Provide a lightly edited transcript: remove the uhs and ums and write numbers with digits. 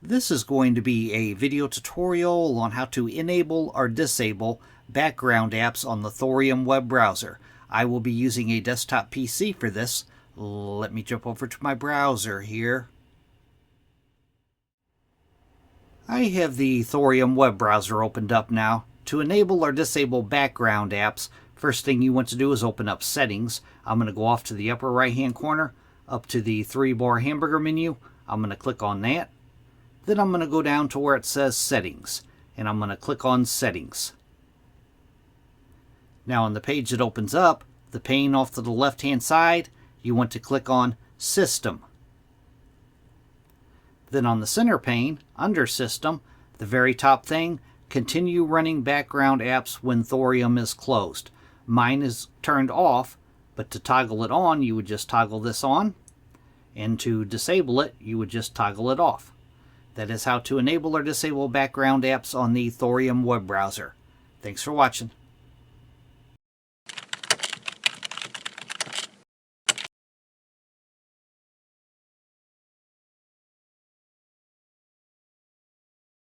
This is going to be a video tutorial on how to enable or disable background apps on the Thorium Web Browser. I will be using a desktop PC for this. Let me jump over to my browser here. I have the Thorium Web Browser opened up now. To enable or disable background apps, first thing you want to do is open up Settings. I'm going to go off to the upper right hand corner, up to the 3-bar hamburger menu. I'm going to click on that. Then I'm going to go down to where it says Settings, and I'm going to click on Settings. Now on the page that opens up, the pane off to the left hand side, you want to click on System. Then on the center pane, under System, the very top thing, continue running background apps when Thorium is closed. Mine is turned off, but to toggle it on, you would just toggle this on, and to disable it, you would just toggle it off. That is how to enable or disable background apps on the Thorium Web Browser. Thanks for watching.